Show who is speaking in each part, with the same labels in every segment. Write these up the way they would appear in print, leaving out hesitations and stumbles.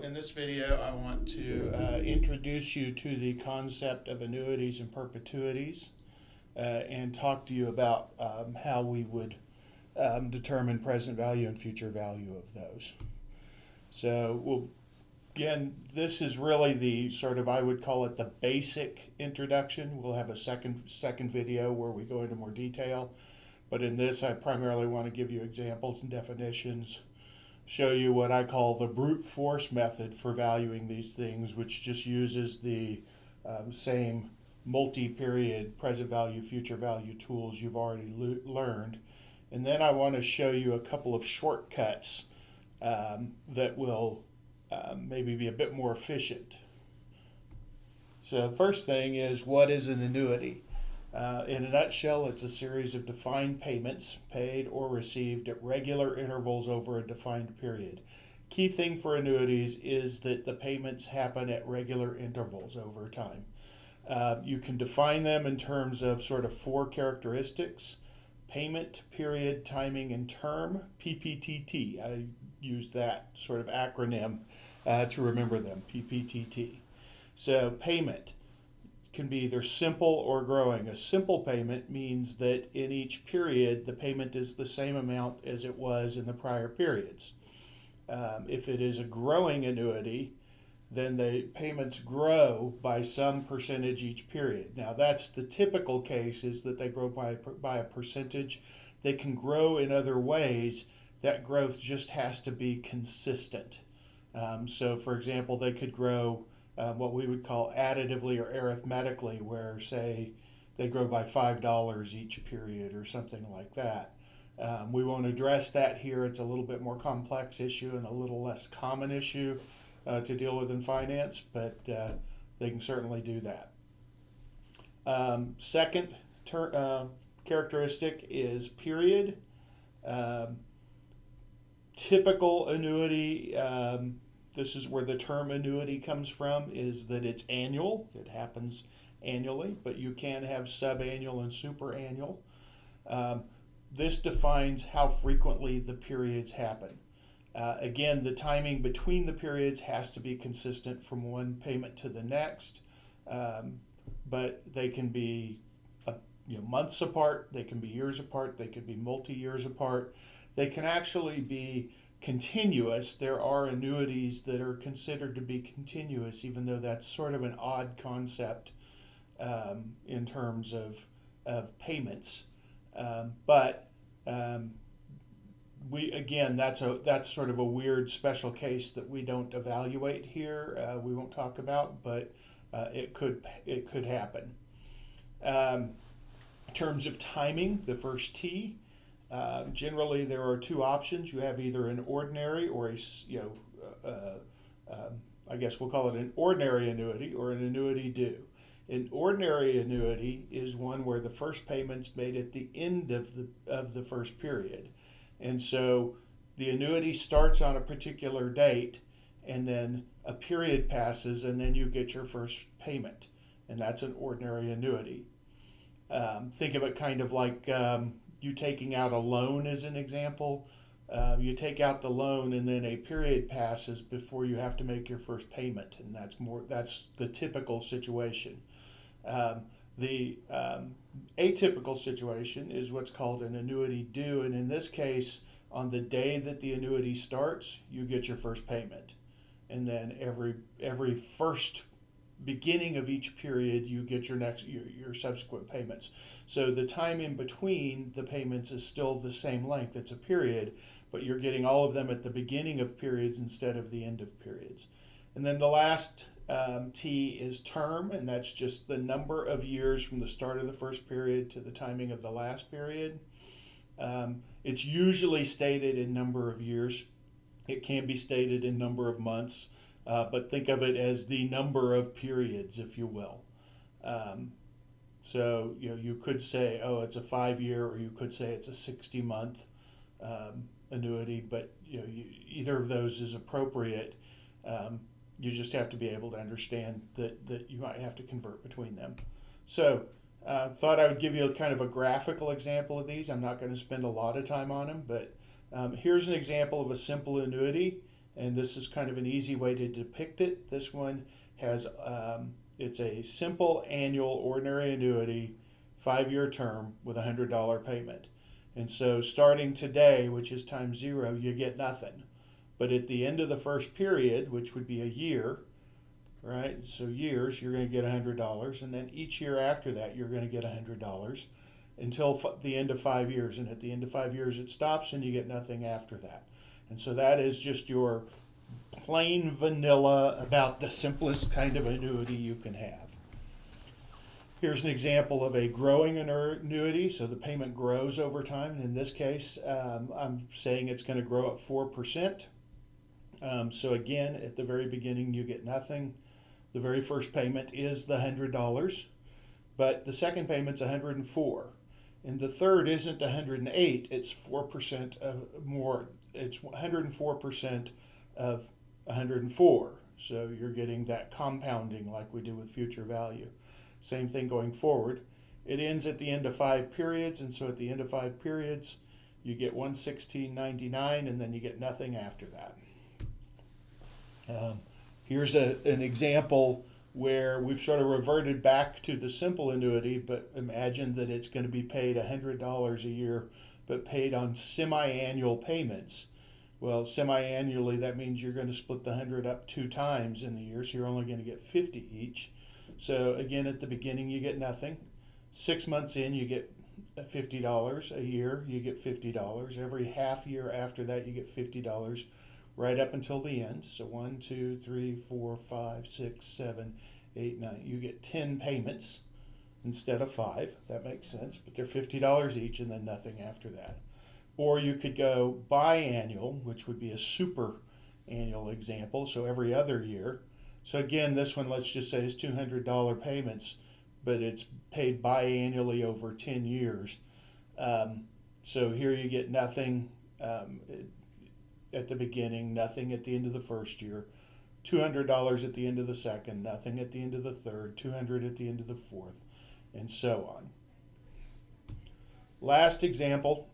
Speaker 1: in this video, I want to introduce you to the concept of annuities and perpetuities and talk to you about how we would determine present value and future value of those. So again, this is really the sort of, I would call it the basic introduction. We'll have a second video where we go into more detail. But in this, I primarily want to give you examples and definitions, show you what I call the brute force method for valuing these things, which just uses the same multi-period present value, future value tools you've already learned. And then I want to show you a couple of shortcuts that will maybe be a bit more efficient. So the first thing is, what is an annuity? In a nutshell, it's a series of defined payments paid or received at regular intervals over a defined period. Key thing for annuities is that the payments happen at regular intervals over time. You can define them in terms of sort of four characteristics: payment, period, timing, and term, PPTT. I use that sort of acronym to remember them, PPTT. So payment can be either simple or growing. A simple payment means that in each period, the payment is the same amount as it was in the prior periods. If it is a growing annuity, then the payments grow by some percentage each period. Now, that's the typical case, is that they grow by a percentage. They can grow in other ways. That growth just has to be consistent. So, for example, they could grow what we would call additively or arithmetically, where, say, they grow by $5 each period or something like that. We won't address that here. It's a little bit more complex issue and a little less common issue to deal with in finance, but they can certainly do that. Second characteristic is period. Typical annuity, this is where the term annuity comes from, is that it's annual. It happens annually, but you can have subannual and superannual. This defines how frequently the periods happen. Again, the timing between the periods has to be consistent from one payment to the next, but they can be months apart, they can be years apart, they can be multi-years apart. They can actually be continuous. There are annuities that are considered to be continuous, even though that's sort of an odd concept in terms of payments. But that's sort of a weird special case that we don't evaluate here. We won't talk about, but it could happen. In terms of timing, the first T. Generally, there are two options. You have either an ordinary or I guess we'll call it an ordinary annuity or an annuity due. An ordinary annuity is one where the first payment's made at the end of the first period. And so the annuity starts on a particular date, and then a period passes, and then you get your first payment. And that's an ordinary annuity. Think of it kind of like you taking out a loan as an example. You take out the loan and then a period passes before you have to make your first payment, and that's the typical situation. The atypical situation is what's called an annuity due, and in this case, on the day that the annuity starts, you get your first payment, and then every first beginning of each period, you get your subsequent payments. So the time in between the payments is still the same length. It's a period, but you're getting all of them at the beginning of periods instead of the end of periods. And then the last T is term, and that's just the number of years from the start of the first period to the timing of the last period. It's usually stated in number of years. It can be stated in number of months. But think of it as the number of periods, if you will. So you could say, oh, it's a 5-year, or you could say it's a 60-month annuity. But either of those is appropriate. You just have to be able to understand that you might have to convert between them. So thought I would give you kind of a graphical example of these. I'm not going to spend a lot of time on them, but here's an example of a simple annuity. And this is kind of an easy way to depict it. This one has, it's a simple annual ordinary annuity, 5-year term with a $100 payment. And so starting today, which is time 0, you get nothing. But at the end of the first period, which would be a year, right? So years, you're going to get $100, and then each year after that, you're going to get $100 until the end of 5 years. And at the end of 5 years, it stops, and you get nothing after that. And so that is just your plain vanilla, about the simplest kind of annuity you can have. Here's an example of a growing annuity. So the payment grows over time. In this case, I'm saying it's going to grow at 4%. So again, at the very beginning, you get nothing. The very first payment is the $100, but the second payment's $104. And the third isn't $108, it's 4% more. It's 104% of 104. So you're getting that compounding like we do with future value. Same thing going forward. It ends at the end of 5 periods, and so at the end of 5 periods, you get $116.99, and then you get nothing after that. Here's an example where we've sort of reverted back to the simple annuity, but imagine that it's going to be paid $100 a year, but paid on semi-annual payments. Well, semi-annually, that means you're going to split the 100 up 2 times in the year, so you're only going to get 50 each. So again, at the beginning, you get nothing. 6 months in, you get $50. A year, you get $50. Every half year after that, you get $50. Right up until the end. So 1, 2, 3, 4, 5, 6, 7, 8, 9. You get 10 payments instead of 5. That makes sense. But they're $50 each, and then nothing after that. Or you could go biannual, which would be a super annual example. So every other year. So again, this one, let's just say, is $200 payments, but it's paid biannually over 10 years. So here you get nothing at the beginning, nothing at the end of the first year, $200 at the end of the second, nothing at the end of the third, $200 at the end of the fourth, and so on. Last example,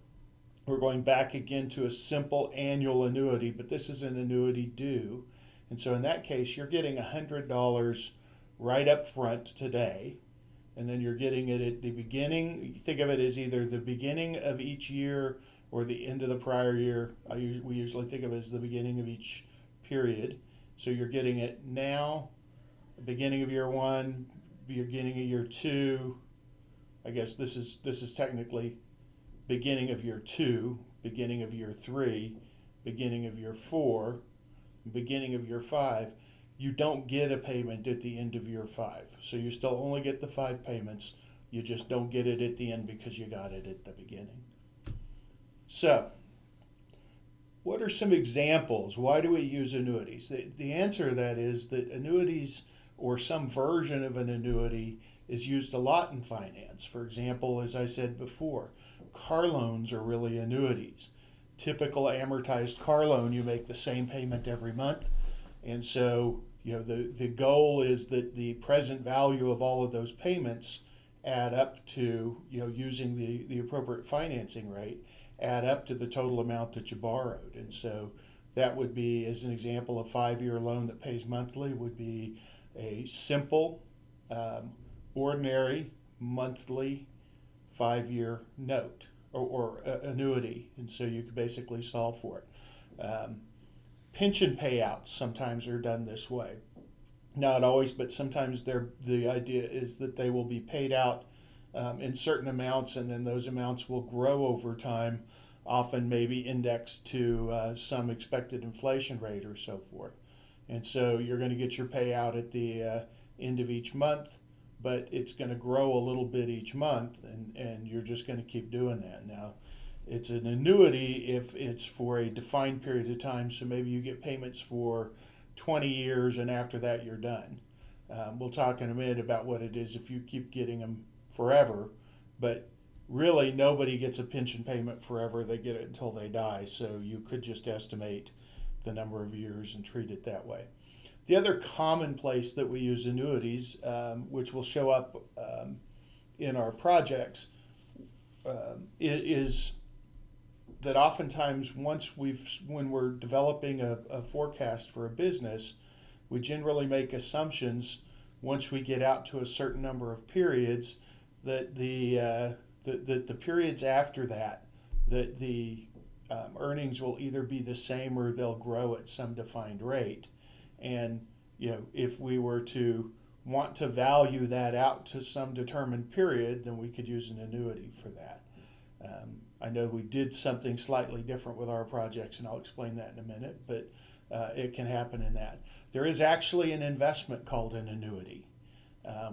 Speaker 1: we're going back again to a simple annual annuity, but this is an annuity due. And so in that case, you're getting $100 right up front today, and then you're getting it at the beginning. Think of it as either the beginning of each year or the end of the prior year. We usually think of it as the beginning of each period. So you're getting it now, beginning of year 1, beginning of year 2. I guess this is technically beginning of year 2, beginning of year 3, beginning of year 4, beginning of year 5. You don't get a payment at the end of year 5. So you still only get the 5 payments. You just don't get it at the end because you got it at the beginning. So, what are some examples? Why do we use annuities? The answer to that is that annuities, or some version of an annuity, is used a lot in finance. For example, as I said before, car loans are really annuities. Typical amortized car loan, you make the same payment every month. And so, the goal is that the present value of all of those payments add up to, using the appropriate financing rate, add up to the total amount that you borrowed. And so that would be, as an example, a 5-year loan that pays monthly would be a simple, ordinary, monthly 5-year note or annuity. And so you could basically solve for it. Pension payouts sometimes are done this way. Not always, but sometimes the idea is that they will be paid out in certain amounts, and then those amounts will grow over time, often maybe indexed to some expected inflation rate or so forth. And so you're going to get your payout at the end of each month, but it's going to grow a little bit each month, and you're just going to keep doing that. Now, it's an annuity if it's for a defined period of time, so maybe you get payments for 20 years, and after that you're done. We'll talk in a minute about what it is if you keep getting them forever, but really nobody gets a pension payment forever. They get it until they die, so you could just estimate the number of years and treat it that way. The other common place that we use annuities, which will show up in our projects, is that oftentimes when we're developing a forecast for a business, we generally make assumptions once we get out to a certain number of periods that the periods after that the earnings will either be the same or they'll grow at some defined rate. And if we were to want to value that out to some determined period, then we could use an annuity for that. I know we did something slightly different with our projects, and I'll explain that in a minute, but it can happen in that. There is actually an investment called an annuity,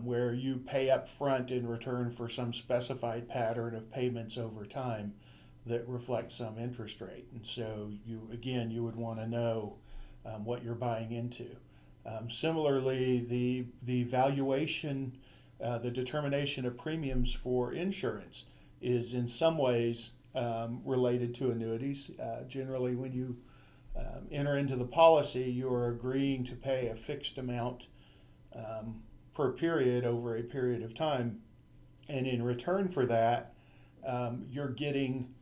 Speaker 1: where you pay up front in return for some specified pattern of payments over time that reflects some interest rate. And so you would want to know what you're buying into. Similarly, the valuation, the determination of premiums for insurance is in some ways related to annuities. Generally, when you enter into the policy, you are agreeing to pay a fixed amount per period over a period of time, and in return for that, you're getting,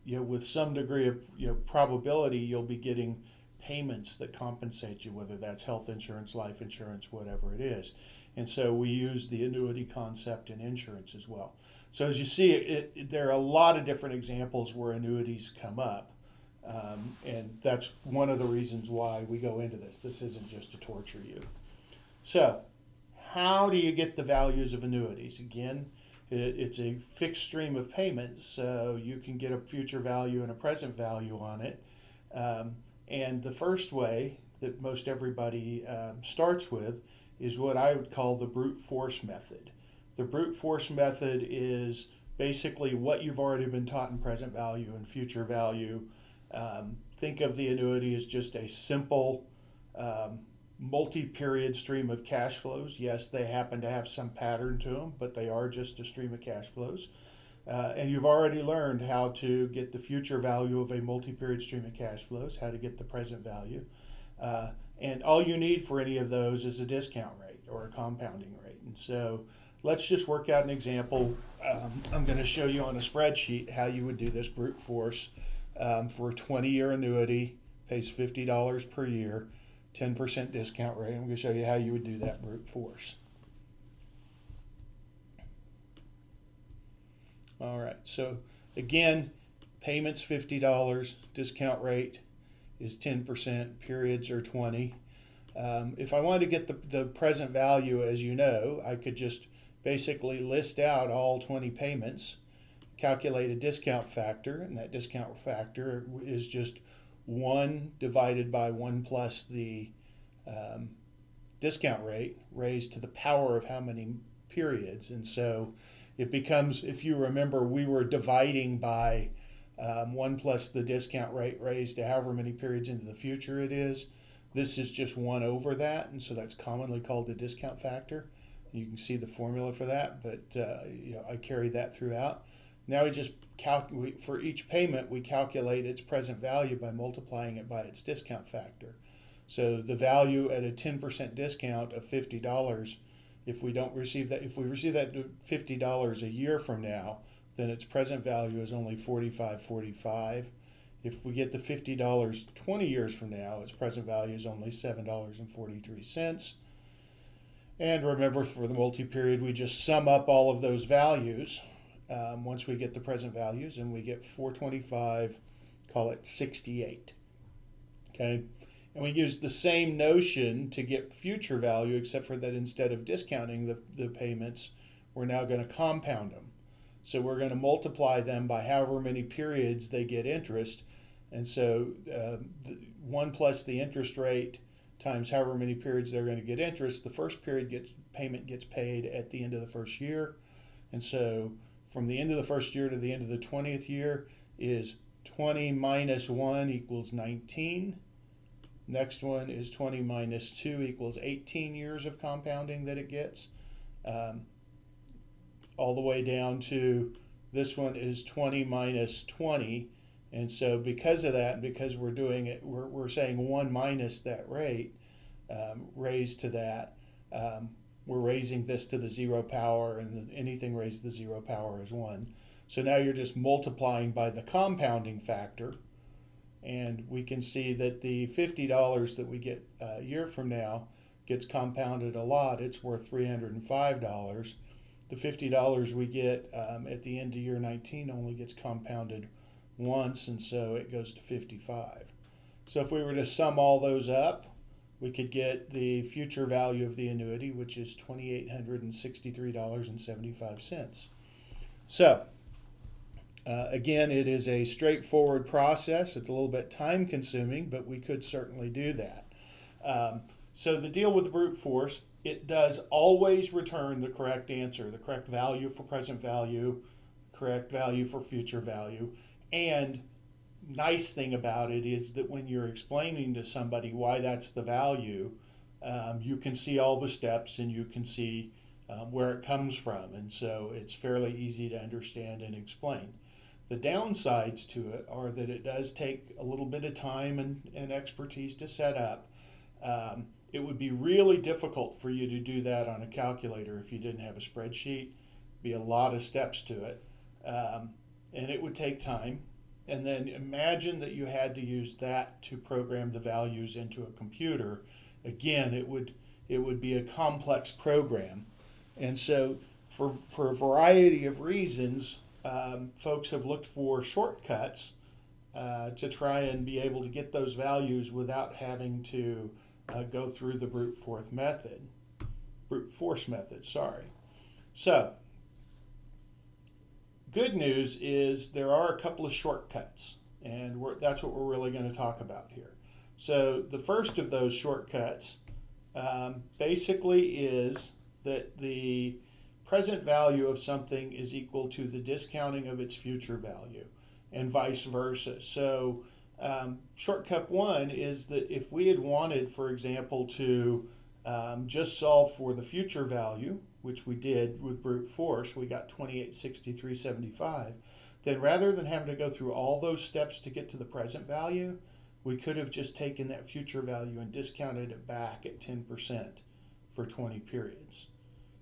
Speaker 1: with some degree of probability, you'll be getting payments that compensate you, whether that's health insurance, life insurance, whatever it is. And so we use the annuity concept in insurance as well. So as you see, there are a lot of different examples where annuities come up. And that's one of the reasons why we go into this. This isn't just to torture you. So how do you get the values of annuities? Again, it's a fixed stream of payments, so you can get a future value and a present value on it. And the first way that most everybody starts with is what I would call the brute force method. The brute force method is basically what you've already been taught in present value and future value. Think of the annuity as just a simple multi-period stream of cash flows. Yes, they happen to have some pattern to them, but they are just a stream of cash flows. And you've already learned how to get the future value of a multi-period stream of cash flows, how to get the present value. And all you need for any of those is a discount rate or a compounding rate. And so let's just work out an example. I'm going to show you on a spreadsheet how you would do this brute force for a 20-year annuity, pays $50 per year, 10% discount rate. I'm going to show you how you would do that brute force. All right, so again, payments $50, discount rate is 10%, periods are 20. If I wanted to get the present value, as you know, I could just basically list out all 20 payments, calculate a discount factor, and that discount factor is just 1 divided by 1 plus the discount rate raised to the power of how many periods. And so it becomes, if you remember, we were dividing by 1 plus the discount rate raised to however many periods into the future it is. This is just 1 over that, and so that's commonly called the discount factor. You can see the formula for that, but I carry that throughout. Now we just calculate, for each payment, we calculate its present value by multiplying it by its discount factor. So the value at a 10% discount of $50, if we receive that $50 a year from now, then its present value is only $45.45. If we get the $50 20 years from now, its present value is only $7.43. And remember, for the multi-period, we just sum up all of those values once we get the present values, and we get 425, call it 68. Okay? And we use the same notion to get future value, except for that instead of discounting the payments, we're now going to compound them. So we're going to multiply them by however many periods they get interest. And so 1 plus the interest rate times however many periods they're going to get interest. The first payment gets paid at the end of the first year. And so from the end of the first year to the end of the 20th year is 20 minus 1 equals 19. Next one is 20 minus 2 equals 18 years of compounding that it gets. All the way down to this one is 20 minus 20. And so because of that, and because we're doing it, we're saying 1 minus that rate, raised to that, we're raising this to the 0 power, and anything raised to the 0 power is 1. So now you're just multiplying by the compounding factor. And we can see that the $50 that we get a year from now gets compounded a lot. It's worth $305. The $50 we get at the end of year 19 only gets compounded once, and so it goes to 55. So if we were to sum all those up, we could get the future value of the annuity, which is $2,863.75. So again, it is a straightforward process. It's a little bit time consuming, but we could certainly do that. So the deal with the brute force, it does always return the correct answer, the correct value for present value, correct value for future value. And nice thing about it is that when you're explaining to somebody why that's the value, you can see all the steps and you can see where it comes from. And so it's fairly easy to understand and explain. The downsides to it are that it does take a little bit of time and expertise to set up. It would be really difficult for you to do that on a calculator if you didn't have a spreadsheet. Be a lot of steps to it, and it would take time. And then imagine that you had to use that to program the values into a computer. Again, it would be a complex program. And so for a variety of reasons, folks have looked for shortcuts to try and be able to get those values without having to go through the brute force method. So, good news is there are a couple of shortcuts, and that's what we're really going to talk about here. So the first of those shortcuts basically is that the present value of something is equal to the discounting of its future value, and vice versa. So shortcut one is that if we had wanted, for example, to just solve for the future value, which we did with brute force, we got 2863.75, then rather than having to go through all those steps to get to the present value, we could have just taken that future value and discounted it back at 10% for 20 periods.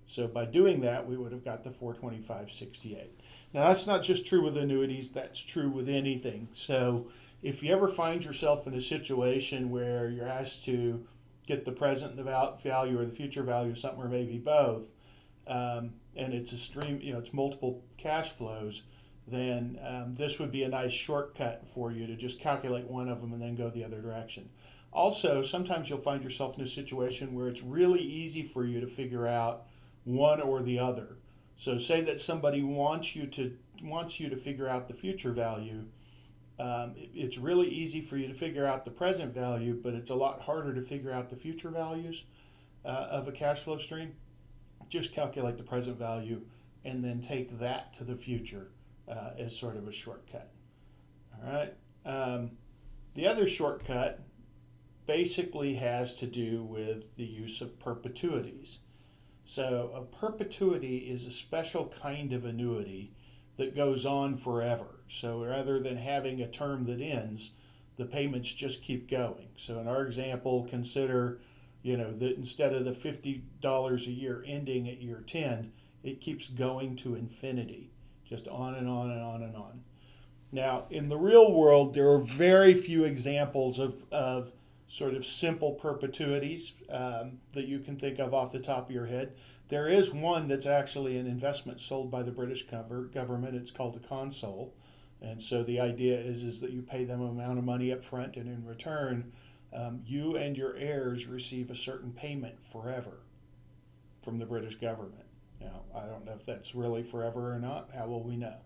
Speaker 1: So by doing that, we would have got the 425.68. Now that's not just true with annuities, that's true with anything. So if you ever find yourself in a situation where you're asked to get the present value or the future value of something, or maybe both, and it's a stream, it's multiple cash flows, then this would be a nice shortcut for you to just calculate one of them and then go the other direction. Also, sometimes you'll find yourself in a situation where it's really easy for you to figure out one or the other. So say that somebody wants you to figure out the future value. It's really easy for you to figure out the present value, but it's a lot harder to figure out the future values of a cash flow stream. Just calculate the present value and then take that to the future as sort of a shortcut. All right. The other shortcut basically has to do with the use of perpetuities. So a perpetuity is a special kind of annuity that goes on forever. So rather than having a term that ends, the payments just keep going. So in our example, consider, that instead of the $50 a year ending at year 10, it keeps going to infinity, just on and on and on and on. Now, in the real world, there are very few examples of sort of simple perpetuities that you can think of off the top of your head. There is one that's actually an investment sold by the British government. It's called a console. And so the idea is that you pay them an amount of money up front, and in return, you and your heirs receive a certain payment forever from the British government. Now, I don't know if that's really forever or not. How will we know?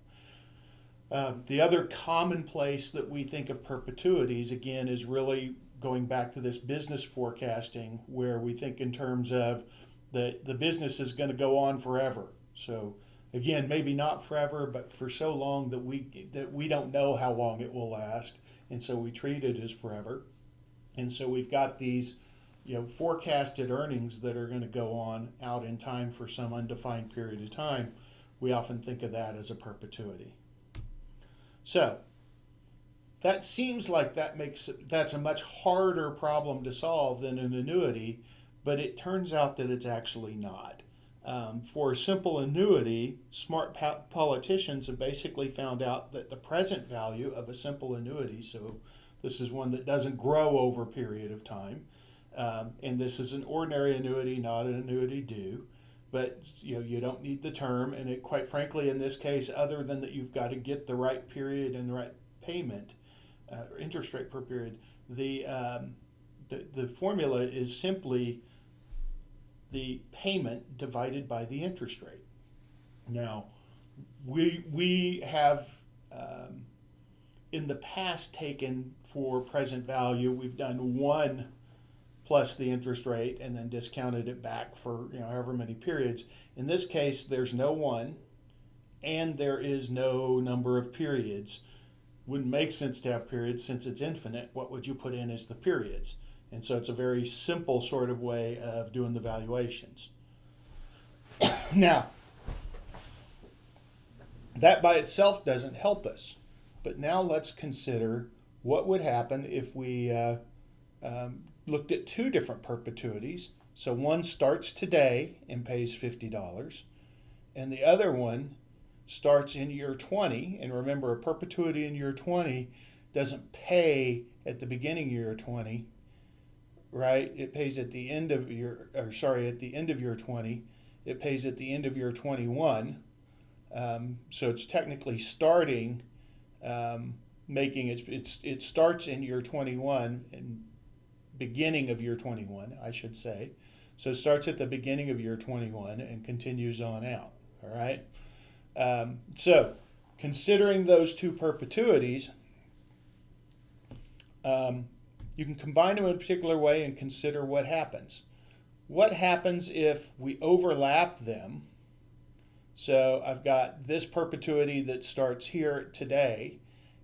Speaker 1: The other commonplace that we think of perpetuities, again, is really going back to this business forecasting, where we think in terms of the business is going to go on forever. So again, maybe not forever, but for so long that we don't know how long it will last, and so we treat it as forever. And so we've got these forecasted earnings that are going to go on out in time for some undefined period of time. We often think of that as a perpetuity. So that seems like that's a much harder problem to solve than an annuity, but it turns out that it's actually not. For a simple annuity, smart politicians have basically found out that the present value of a simple annuity, so this is one that doesn't grow over a period of time, and this is an ordinary annuity, not an annuity due, but you don't need the term, and it, quite frankly, in this case, other than that you've got to get the right period and the right payment, or interest rate per period, the formula is simply the payment divided by the interest rate. Now, we have in the past taken for present value, we've done 1 plus the interest rate and then discounted it back for however many periods. In this case, there's no 1 and there is no number of periods. Wouldn't make sense to have periods since it's infinite. What would you put in as the periods? And so it's a very simple sort of way of doing the valuations. Now, that by itself doesn't help us. But now let's consider what would happen if we looked at 2 different perpetuities. So one starts today and pays $50, and the other one starts in year 20. And remember, a perpetuity in year 20 doesn't pay at the beginning of year 20. Right? It pays at the end of year 20. It pays at the end of year 21. So it's technically starting, it starts in year 21 and beginning of year 21, I should say. So it starts at the beginning of year 21 and continues on out. All right. So considering those 2 perpetuities, you can combine them in a particular way and consider what happens. What happens if we overlap them? So I've got this perpetuity that starts here today,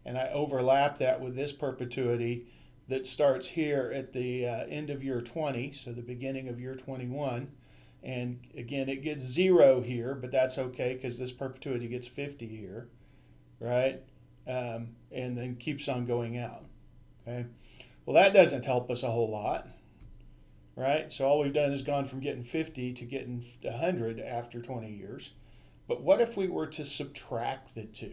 Speaker 1: and I overlap that with this perpetuity that starts here at the end of year 20, so the beginning of year 21. And again, it gets 0 here, but that's okay because this perpetuity gets 50 here, right? And then keeps on going out, okay? Well, that doesn't help us a whole lot, right? So all we've done is gone from getting 50 to getting 100 after 20 years. But what if we were to subtract the 2?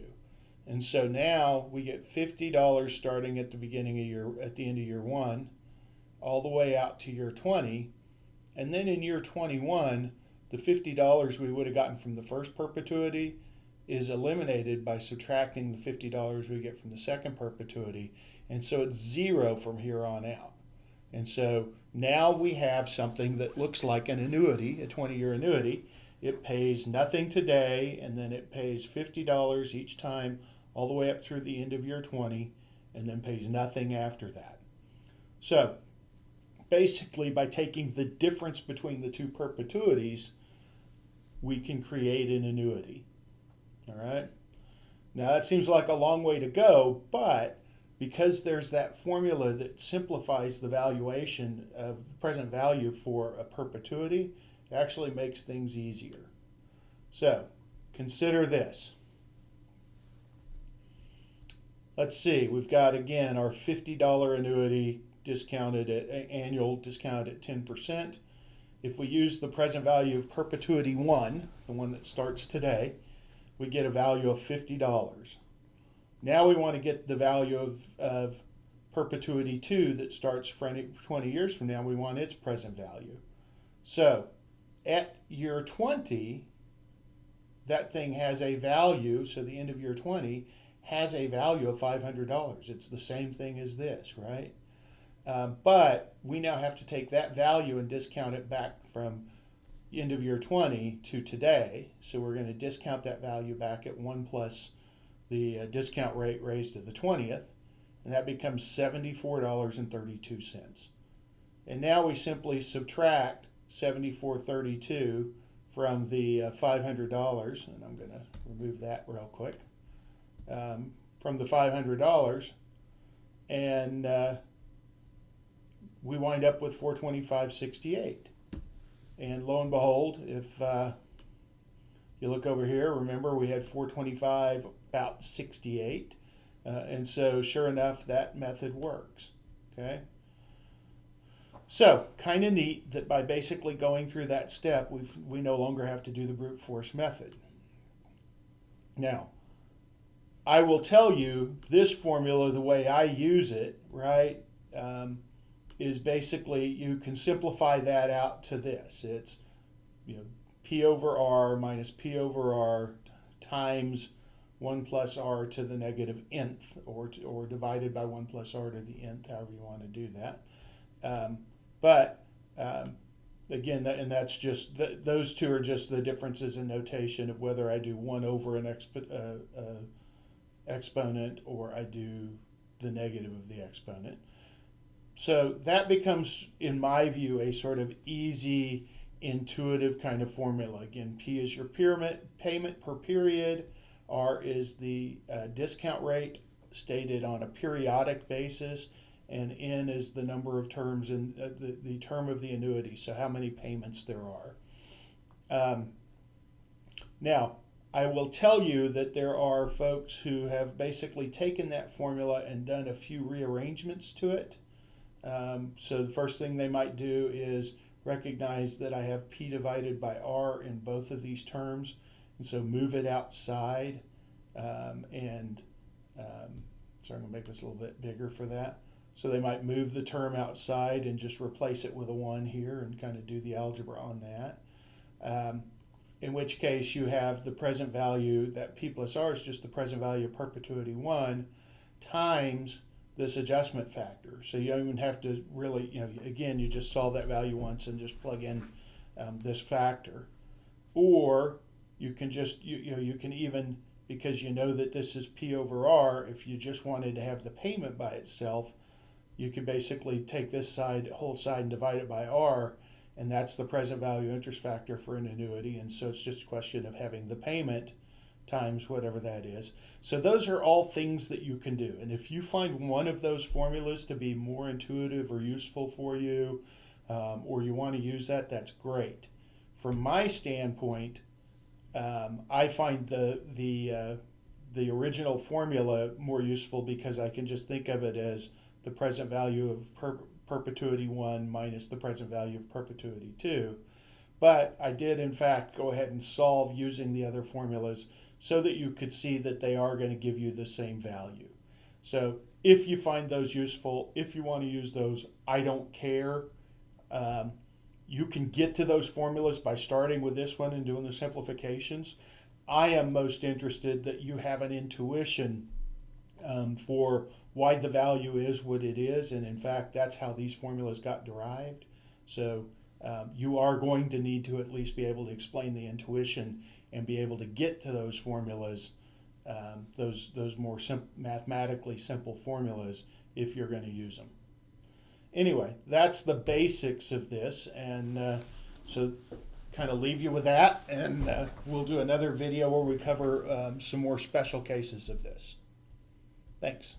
Speaker 1: And so now we get $50 starting at the end of year 1, all the way out to year 20. And then in year 21, the $50 we would have gotten from the first perpetuity is eliminated by subtracting the $50 we get from the second perpetuity. And so it's 0 from here on out. And so now we have something that looks like an annuity, a 20-year annuity. It pays nothing today, and then it pays $50 each time all the way up through the end of year 20, and then pays nothing after that. So basically, by taking the difference between the 2 perpetuities, we can create an annuity. All right? Now, that seems like a long way to go, but because there's that formula that simplifies the valuation of present value for a perpetuity, it actually makes things easier. So, consider this. Let's see, we've got, again, our $50 annuity annual discounted at 10%. If we use the present value of perpetuity 1, the one that starts today, we get a value of $50. Now we want to get the value of perpetuity 2 that starts 20 years from now. We want its present value. So at year 20, that thing has a value, so the end of year 20 has a value of $500. It's the same thing as this, right? But we now have to take that value and discount it back from end of year 20 to today. So we're going to discount that value back at 1 plus the discount rate raised to the 20th, and that becomes $74.32. And now we simply subtract $74.32 from the $500, and I'm going to remove that real quick, from the $500, and we wind up with $425.68. And lo and behold, if you look over here, remember we had 425 about 68, and so sure enough, that method works. Okay. So, kind of neat that by basically going through that step, we no longer have to do the brute force method. Now, I will tell you this formula, the way I use it, right, is basically you can simplify that out to this. It's, P over R minus P over R times 1 plus R to the negative nth, or divided by 1 plus R to the nth, however you want to do that. Again, that's just those two are just the differences in notation of whether I do 1 over an exponent or I do the negative of the exponent. So that becomes, in my view, a sort of easy, intuitive kind of formula. Again, P is your payment per period. R is the discount rate stated on a periodic basis. And N is the number of terms in the term of the annuity, so how many payments there are. Now, I will tell you that there are folks who have basically taken that formula and done a few rearrangements to it. So the first thing they might do is recognize that I have P divided by R in both of these terms, and so move it outside. So I'm going to make this a little bit bigger for that. So they might move the term outside and just replace it with a 1 here and kind of do the algebra on that. In which case you have the present value, that P plus R is just the present value of perpetuity 1 times this adjustment factor. So you don't even have to really, again, you just solve that value once and just plug in this factor. Or you can just, you can even, because you know that this is P over R, if you just wanted to have the payment by itself, you could basically take this whole side and divide it by R, and that's the present value interest factor for an annuity. And so it's just a question of having the payment times whatever that is. So those are all things that you can do. And if you find one of those formulas to be more intuitive or useful for you, or you want to use that, that's great. From my standpoint, I find the original formula more useful because I can just think of it as the present value of perpetuity 1 minus the present value of perpetuity 2. But I did, in fact, go ahead and solve using the other formulas so that you could see that they are going to give you the same value. So if you find those useful, if you want to use those, I don't care. You can get to those formulas by starting with this one and doing the simplifications. I am most interested that you have an intuition for why the value is what it is, and in fact that's how these formulas got derived. So you are going to need to at least be able to explain the intuition and be able to get to those formulas, those more mathematically simple formulas, if you're going to use them. Anyway, that's the basics of this, and so kind of leave you with that, and we'll do another video where we cover some more special cases of this. Thanks.